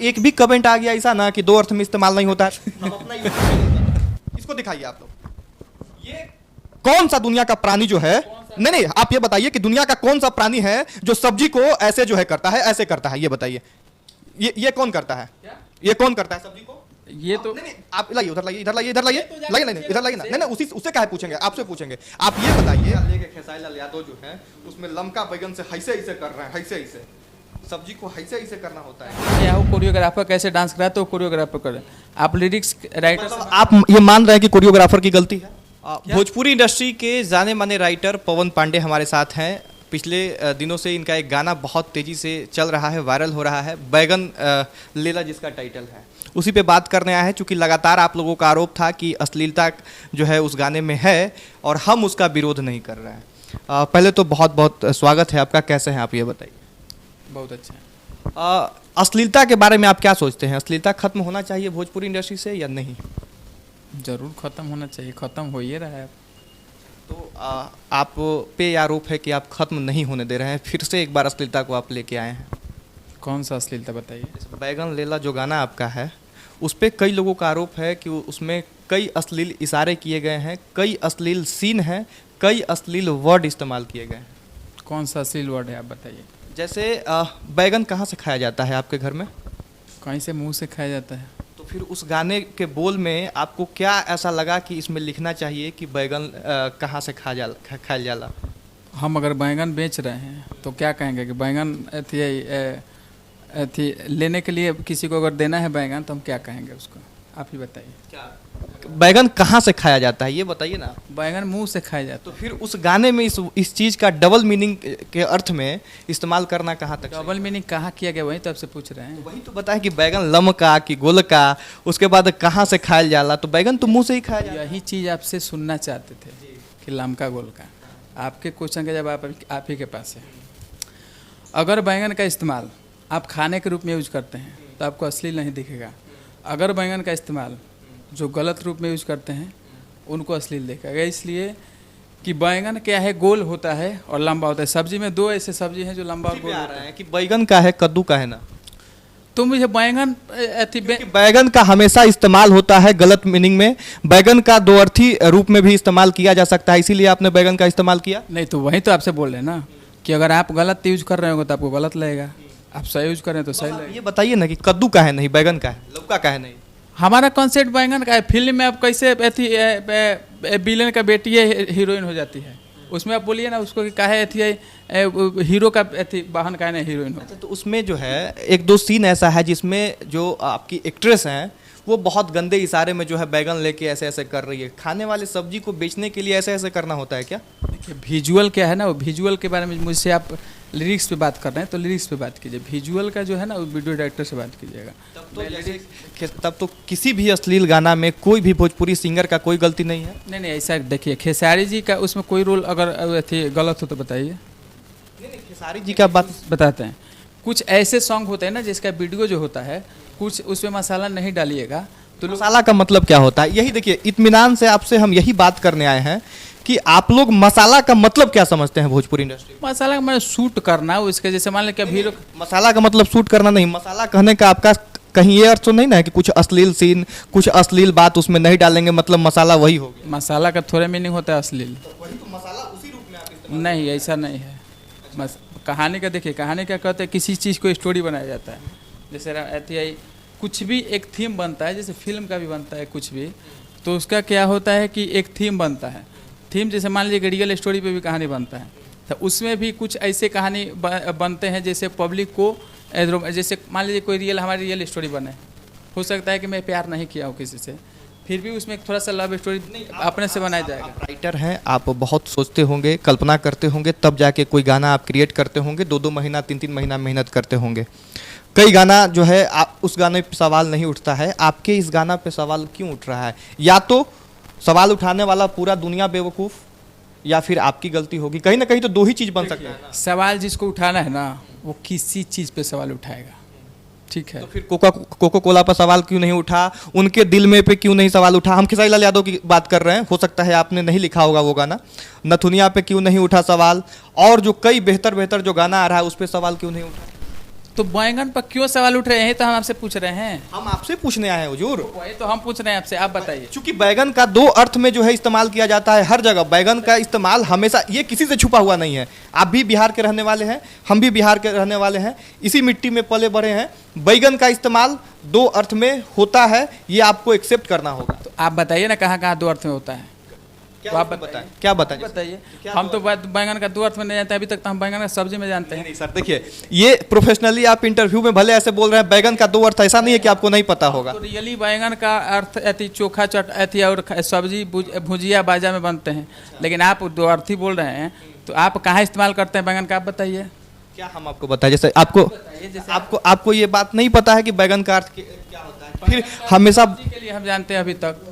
एक भी कमेंट आ गया ऐसा ना कि दो अर्थ में इस्तेमाल नहीं होता है, हम अपना इसको दिखाइए आप लोग। ये कौन सा दुनिया का प्राणी जो है, नहीं आप ये बताइए कि दुनिया का कौन सा प्राणी है जो सब्जी को ऐसे जो है करता है, ऐसे करता है, ये बताइए। ये कौन करता है? ये कौन करता है सब्जी को? ये तो नहीं आप लाइए, उधर लाइए, इधर लाइए, इधर लाइए, लाइए नहीं इधर लाइए ना, नहीं उसी उससे क्या है पूछेंगे, आपसे पूछेंगे। आप ये बताइए, लेके खेसारी लाल यादव जो है उसमें लमका बैगन से ऐसे ऐसे कर रहे हैं, ऐसे ऐसे सब्जी को ऐसे ऐसे करना होता है। क्या वो कोरियोग्राफर कैसे डांस करा तो कोरियोग्राफर करे, आप लिरिक्स राइटर मतलब आप ये मान रहे हैं कि कोरियोग्राफर की गलती है? भोजपुरी इंडस्ट्री के जाने माने राइटर पवन पांडे हमारे साथ हैं। पिछले दिनों से इनका एक गाना बहुत तेज़ी से चल रहा है, वायरल हो रहा है, बैगन लेला जिसका टाइटल है, उसी पे बात करने आया है। चूँकि लगातार आप लोगों का आरोप था कि अश्लीलता जो है उस गाने में है और हम उसका विरोध नहीं कर रहे हैं। पहले तो बहुत बहुत स्वागत है आपका, कैसे हैं आप ये बताइए? बहुत अच्छा है। अश्लीलता के बारे में आप क्या सोचते हैं? अश्लीलता खत्म होना चाहिए भोजपुरी इंडस्ट्री से या नहीं? जरूर खत्म होना चाहिए, खत्म हो ही रहा है। तो आप पे आरोप है कि आप खत्म नहीं होने दे रहे हैं, फिर से एक बार अश्लीलता को आप लेके आए हैं। कौन सा अश्लीलता बताइए? बैगन लेला जो गाना आपका है उस पर कई लोगों का आरोप है कि उसमें कई अश्लील इशारे किए गए हैं, कई अश्लील सीन हैं, कई अश्लील वर्ड इस्तेमाल किए गए हैं। कौन सा अश्लील वर्ड है आप बताइए? जैसे बैगन कहाँ से खाया जाता है आपके घर में? कहीं से मुंह से खाया जाता है। तो फिर उस गाने के बोल में आपको क्या ऐसा लगा कि इसमें लिखना चाहिए कि बैगन कहाँ से खाया जाला? हम अगर बैंगन बेच रहे हैं तो क्या कहेंगे कि बैंगन अथी लेने के लिए किसी को अगर देना है बैंगन तो हम क्या कहेंगे उसको, आप ही बताइए। क्या बैगन कहाँ से खाया जाता है ये बताइए ना। बैंगन मुंह से खाया जाता तो फिर उस गाने में इस चीज़ का डबल मीनिंग के अर्थ में इस्तेमाल करना कहाँ तक? डबल मीनिंग कहाँ किया गया वही तो आपसे पूछ रहे हैं। वही तो बताया कि बैगन लमका कि गोलका, उसके बाद कहाँ से खाया जाला, तो बैगन तो मुंह से ही खाया जाला। यही चीज़ आपसे सुनना चाहते थे कि लमका गोलका। आपके क्वेश्चन का जवाब आप ही के पास है। अगर बैंगन का इस्तेमाल आप खाने के रूप में यूज करते हैं तो आपको अश्लील नहीं दिखेगा। अगर बैंगन का इस्तेमाल जो गलत रूप में यूज करते हैं उनको अश्लील दिखेगा, इसलिए कि बैंगन क्या है, गोल होता है और लंबा होता है। सब्जी में दो ऐसे सब्जी हैं जो लंबा और गोल होता है। कि बैगन का है कद्दू का है ना, तो मुझे बैंगन बैगन का हमेशा इस्तेमाल होता है गलत मीनिंग में। बैगन का दो अर्थी रूप में भी इस्तेमाल किया जा सकता है, इसीलिए आपने बैगन का इस्तेमाल किया। नहीं तो वही तो आपसे बोल रहे हैं ना कि अगर आप गलत यूज कर रहे होंगे तो आपको गलत लगेगा, आप सही यूज कर रहे हैं तो सही लगेगा। ये बताइए ना कि कद्दू का है नहीं, बैगन का है, लौका का है नहीं। हमारा कॉन्सेप्ट बैंगन का है। फिल्म में आप कैसे विलेन का बेटी हीरोइन हो जाती है, उसमें आप बोलिए ना उसको कि काहे हीरो का वाहन का नहीं हीरोइन हो। अच्छा, तो उसमें जो है एक दो सीन ऐसा है जिसमें जो आपकी एक्ट्रेस हैं वो बहुत गंदे इशारे में जो है बैगन लेके ऐसे ऐसे कर रही है। खाने वाले सब्जी को बेचने के लिए ऐसे ऐसे करना होता है क्या? देखिए विजुअल क्या है ना, वो विजुअल के बारे में मुझसे आप लिरिक्स पे बात कर रहे हैं तो लिरिक्स पे बात कीजिए। विजुअल का जो है ना वो वीडियो डायरेक्टर से बात कीजिएगा। तब तो किसी भी अश्लील गाना में कोई भी भोजपुरी सिंगर का कोई गलती नहीं है। नहीं ऐसा देखिए, खेसारी जी का उसमें कोई रोल अगर गलत हो तो बताइए। नहीं खेसारी जी का बात बताते हैं। कुछ ऐसे सॉन्ग होते हैं ना जिसका वीडियो जो होता है कुछ उसमें मसाला नहीं डालिएगा तो मसाला का मतलब क्या होता है? यही देखिए, इत्मीनान से आपसे हम यही बात करने आए हैं कि आप लोग मसाला का मतलब क्या समझते हैं भोजपुरी इंडस्ट्री में? मसाला का मतलब शूट करना, उसके जैसे मान लें कि हीरो। मसाला का मतलब शूट करना नहीं, मसाला कहने का आपका कहीं ये अर्थ तो नहीं ना है कि कुछ अश्लील सीन, कुछ अश्लील बात उसमें नहीं डालेंगे मतलब मसाला वही हो गया? मसाला का थोड़ा मीनिंग होता है अश्लील। वही तो मसाला उसी रूप में आप नहीं ऐसा नहीं है। कहानी का देखिए, कहानी क्या कहते हैं, किसी चीज़ को स्टोरी बनाया जाता है। जैसे कुछ भी एक थीम बनता है, जैसे फिल्म का भी बनता है कुछ भी, तो उसका क्या होता है कि एक थीम बनता है। थीम जैसे मान लीजिए रियल स्टोरी पे भी कहानी बनता है, तो उसमें भी कुछ ऐसे कहानी बनते हैं जैसे पब्लिक को, जैसे मान लीजिए कोई हमारी रियल स्टोरी बने, हो सकता है कि मैं प्यार नहीं किया हूँ किसी से, फिर भी उसमें थोड़ा सा लव स्टोरी अपने से बनाया जाएगा। आप राइटर हैं, आप बहुत सोचते होंगे, कल्पना करते होंगे, तब जाके कोई गाना आप क्रिएट करते होंगे। 2-2 महीना 3-3 महीना मेहनत करते होंगे। कई गाना जो है आप उस गाने पे सवाल नहीं उठता है, आपके इस गाना पे सवाल क्यों उठ रहा है? या तो सवाल उठाने वाला पूरा दुनिया बेवकूफ़ या फिर आपकी गलती होगी। कहीं ना कहीं तो दो ही चीज़ बन सकता है। सवाल जिसको उठाना है ना वो किसी चीज़ पे सवाल उठाएगा, ठीक है। तो फिर कोको कोला पर सवाल क्यों नहीं उठा? उनके दिल में पे क्यों नहीं सवाल उठा? हम खेसारी लाल यादव की बात कर रहे हैं, हो सकता है आपने नहीं लिखा होगा वो गाना। नथुनिया पे क्यों नहीं उठा सवाल? और जो कई बेहतर जो गाना आ रहा है उस पर सवाल क्यों नहीं उठा? तो बैंगन पर क्यों सवाल उठ रहे हैं, तो हम आपसे पूछ रहे हैं। हम आपसे पूछने आए हैं हुजूर। वही तो हम पूछ रहे हैं आपसे, आप बताइए। चूंकि बैगन का दो अर्थ में जो है इस्तेमाल किया जाता है हर जगह, बैगन का इस्तेमाल हमेशा, ये किसी से छुपा हुआ नहीं है। आप भी बिहार के रहने वाले हैं, हम भी बिहार के रहने वाले हैं, इसी मिट्टी में पले बड़े हैं। बैगन का इस्तेमाल दो अर्थ में होता है, ये आपको एक्सेप्ट करना होगा। तो आप बताइए ना कहाँ कहाँ दो अर्थ में होता है, तो आप बताइए। क्या बताएं? बताइए। हम तो बैंगन का दो अर्थ में नहीं जानते, अभी तक तो हम बैंगन का सब्जी में जानते हैं। नहीं सर, देखिए ये प्रोफेशनली आप इंटरव्यू में भले ऐसे बोल रहे हैं, बैगन का दो अर्थ, ऐसा नहीं है कि आपको नहीं पता होगा। तो रियली बैंगन का अर्थ ऐसी चोखा ऐसी और सब्जी भुजिया बाजा में बनते हैं, लेकिन आप दो अर्थ ही बोल रहे हैं, तो आप कहाँ इस्तेमाल करते हैं बैंगन का, आप बताइए। क्या हम आपको बताएं? जैसे आपको ये बात नहीं पता है कि बैगन का अर्थ क्या होता है, फिर हमेशा के लिए हम जानते हैं अभी तक।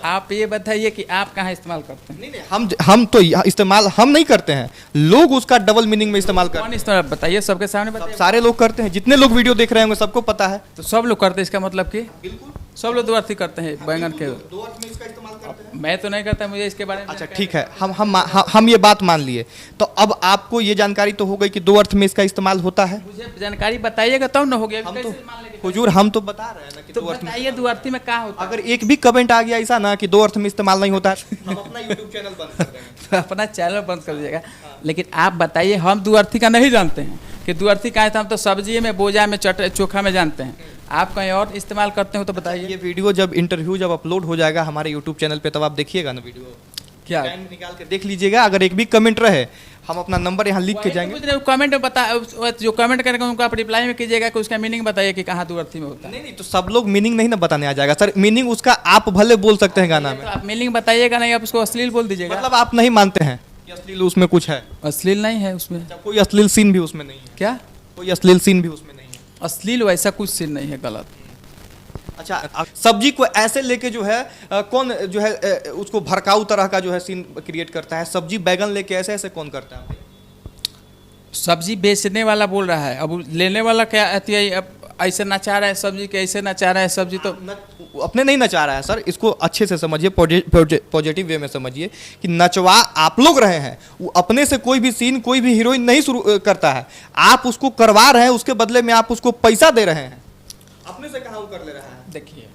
आप ये बताइए कि आप कहाँ इस्तेमाल करते हैं। नहीं, हम तो इस्तेमाल हम नहीं करते हैं, लोग उसका डबल मीनिंग में इस्तेमाल करते कौन इस्तेमाल बताइए, सबके सामने बताइए। सारे लोग करते हैं, जितने लोग वीडियो देख रहे होंगे सबको पता है। तो सब लोग करते हैं, इसका मतलब कि बिल्कुल सब लोग दो अर्थ ही करते हैं बैंगन के। दो अर्थ में इसका इस्तेमाल करते हैं। मैं तो नहीं करता, मुझे इसके बारे में अच्छा ठीक है, हम ये बात मान लिए। तो अब आपको ये जानकारी तो हो गई कि दो अर्थ में इसका इस्तेमाल होता है। मुझे जानकारी बताइएगा तब ना हो गया। हम तो हुजूर हम तो बता रहे हैं ना कि तो दो अर्थ में। बताइए दो अर्थी में क्या होता है। अगर एक भी कमेंट आ गया ऐसा ना कि दो अर्थ में इस्तेमाल नहीं होता है, हम अपना यूट्यूब चैनल बंद कर देंगे। तो अपना चैनल बंद कर दीजिएगा। लेकिन आप बताइए, हम दो अर्थी का नहीं जानते हैं कि दो अर्थी का है, तो हम तो सब्जी में, बोजा में, चोखा में जानते हैं। आप कहीं और इस्तेमाल करते हो तो बताइए। ये वीडियो जब इंटरव्यू जब अपलोड हो जाएगा हमारे यूट्यूब चैनल पे, तब आप देखिएगा ना वीडियो, क्या टाइम निकाल के देख लीजिएगा। अगर एक भी कमेंट रहे, हम अपना नंबर यहाँ लिख के जाएंगे। कमेंट में बता, जो कमेंट करेंगे उनको आप रिप्लाई में कीजिएगा कि उसका मीनिंग बताइए कि कहाँ दो अर्थी में होता है। नहीं, तो सब लोग मीनिंग नहीं ना बताने आ जाएगा सर। मीनिंग उसका आप भले बोल सकते हैं गाना में, तो आप मीनिंग बताइएगा नहीं, आप उसको अश्लील बोल दीजिएगा। मतलब आप नहीं मानते हैं कि अश्लील उसमें कुछ है? अश्लील नहीं है उसमें। अच्छा, कोई अश्लील सीन भी उसमें नहीं है? क्या कोई अश्लील सीन भी उसमें नहीं है? अश्लील वैसा कुछ सीन नहीं है, गलत। अच्छा, सब्जी को ऐसे लेके जो है कौन जो है उसको भड़काऊ तरह का जो है सीन क्रिएट करता है? सब्जी बैगन लेके ऐसे ऐसे कौन करता है? सब्जी बेचने वाला बोल रहा है, अब लेने वाला क्या अब ऐसे नचा रहा है सब्जी के, ऐसे नचा रहा है सब्जी, तो अपने नहीं नचा रहा है सर, इसको अच्छे से समझिए, पॉजिटिव वे में समझिए कि नचवा आप लोग रहे हैं। वो अपने से कोई भी सीन, कोई भी हीरोइन नहीं शुरू करता है, आप उसको करवा रहे हैं, उसके बदले में आप उसको पैसा दे रहे हैं। अपने से कहाँ वो कर ले रहा है? देखिए,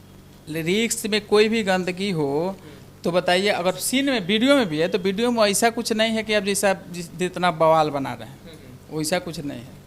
लिरिक्स में कोई भी गंदगी हो तो बताइए। अगर सीन में, वीडियो में भी है, तो वीडियो में ऐसा कुछ नहीं है कि आप जितना बवाल बना रहे हैं वैसा कुछ नहीं है।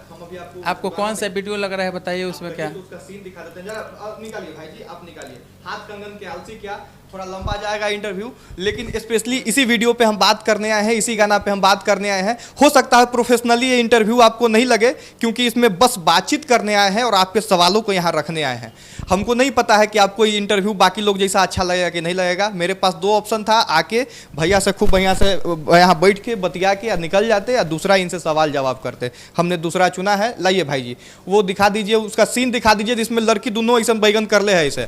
हम अभी आपको कौन सा वीडियो लग रहा है बताइए, उसमें क्या? तो उसका सीन दिखा देते हैं जरा, निकालिए भाई जी, आप निकालिए। हाथ कंगन के आलसी क्या, थोड़ा लंबा जाएगा इंटरव्यू, लेकिन स्पेशली इसी वीडियो पे हम बात करने आए हैं, इसी गाना पे हम बात करने आए हैं। हो सकता है प्रोफेशनली ये इंटरव्यू आपको नहीं लगे, क्योंकि इसमें बस बातचीत करने आए हैं और आपके सवालों को यहाँ रखने आए हैं। हमको नहीं पता है कि आपको ये इंटरव्यू बाकी लोग जैसा अच्छा लगेगा कि नहीं लगेगा। मेरे पास दो ऑप्शन था, आके भैया से खूब बढ़िया से यहाँ बैठ के बतिया के या निकल जाते, या दूसरा इनसे सवाल जवाब करते। हमने दूसरा चुना है। लाइए भाई जी, वो दिखा दीजिए, उसका सीन दिखा दीजिए जिसमें लड़की दोनों ऐसा बैगन कर ले है इसे।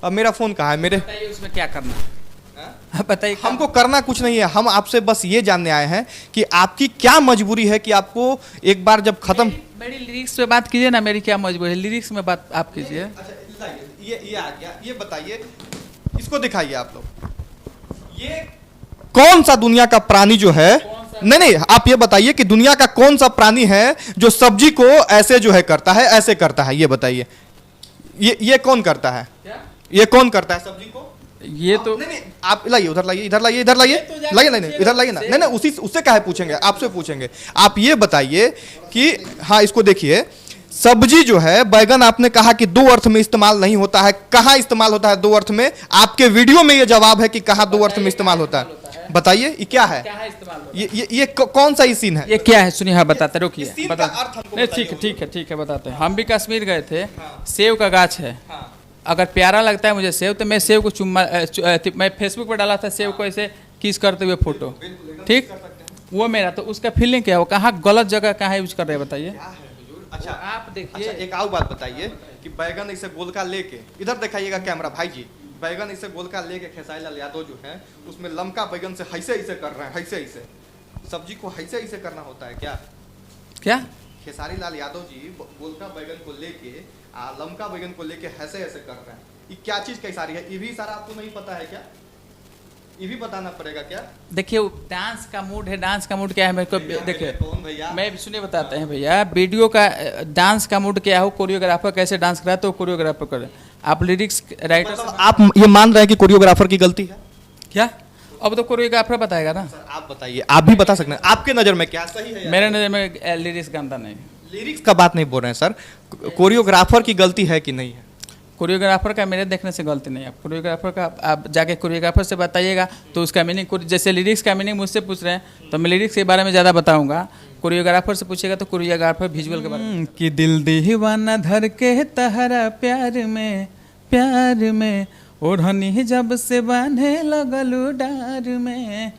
अब मेरा फ़ोन कहाँ है? मेरे उसमें क्या करना है बताइए। हमको करना कुछ नहीं है, हम आपसे बस ये जानने आए हैं कि आपकी क्या मजबूरी है कि आपको एक बार जब खत्म। मेरी लिरिक्स पे बात कीजिए ना, मेरी क्या मजबूरी है, लिरिक्स में बात आप कीजिए। अच्छा, ये आ गया, ये बताइए, इसको दिखाइए आप लोग। ये कौन सा दुनिया का प्राणी जो है, नहीं, आप ये बताइए कि दुनिया का कौन सा प्राणी है जो सब्जी को ऐसे जो है करता है, ऐसे करता है? ये बताइए, ये कौन करता है? ये कौन करता है सब्जी को? ये तो नहीं, आप लाइए, उधर लाइए, इधर लाइए, इधर लाइए, लाइए, नहीं, इधर लाइए ना, नहीं, उसी उससे काहे पूछेंगे, आपसे पूछेंगे। आप ये बताइए कि हाँ, इसको देखिए, सब्जी जो है बैगन, आपने कहा कि दो अर्थ में इस्तेमाल नहीं होता है, कहाँ इस्तेमाल होता है दो अर्थ में? आपके वीडियो में ये जवाब है कि कहाँ दो अर्थ में इस्तेमाल होता है। बताइए, ये क्या है? ये कौन सा ही सीन है? ये क्या है? सुनिए, हाँ बताते, रुकिए, बता। ठीक है बताते हैं। हम भी कश्मीर गए थे, सेव का गाछ है, अगर प्यारा लगता है मुझे सेव, तो मैं सेव को चुम्मा, मैं फेसबुक पर डाला था सेव को ऐसे किस करते हुए फोटो, ठीक, वो मेरा, तो उसका फीलिंग क्या है? वो कहाँ गलत जगह कहाँ यूज कर रहे हैं बताइए। अच्छा, आप देखिए। अच्छा, एक और बात बताइए कि बैगन इसे गोलका लेके, इधर दिखाइएगा कैमरा भाई जी, बैगन इसे गोलका लेके खेसारी लाल यादव जो है उसमें लमका बैगन से ऐसे ऐसे कर रहे हैं, ऐसे सब्जी को ऐसे ऐसे करना होता है क्या? खेसारी लाल यादव जी गोलका बैगन को लेके लमका बैगन को लेके ऐसे ऐसे कर रहे हैं, ये क्या चीज का इशारा है? ये भी इशारा आपको नहीं पता है क्या? ये भी बताना पड़ेगा क्या? देखिए डांस का मूड है, डांस का मूड क्या है मेरे को देखिए, कौन भैया? मैं सुनिए बताते हैं भैया, वीडियो का डांस का मूड क्या हो, कोरियोग्राफर कैसे डांस करा तो कोरियोग्राफर करे, आप लिरिक्स राइटर मतलब आप ये मान रहे हैं कि कोरियोग्राफर की गलती है? क्या, अब तो कोरियोग्राफर बताएगा ना। सर आप बताइए, आप भी बता सकते हैं आपके नज़र में क्या सही है? मेरे नज़र में लिरिक्स गाता नहीं, लिरिक्स का बात नहीं बोल रहे हैं सर, कोरियोग्राफर की गलती है कि नहीं है? कोरियोग्राफर का मेरे देखने से गलती नहीं है, कोरियोग्राफर का आप जाके कोरियोग्राफर से बताइएगा तो उसका मीनिंग, जैसे लिरिक्स का मीनिंग मुझसे पूछ रहे हैं तो मैं लिरिक्स के बारे में ज़्यादा बताऊंगा, कोरियोग्राफर से पूछेगा तो कोरियोग्राफर विजुअल के बारे में। कि दिल दीवाना धर के तहरा प्यार में ओढ़नी जब से बांधे लगलू डार में।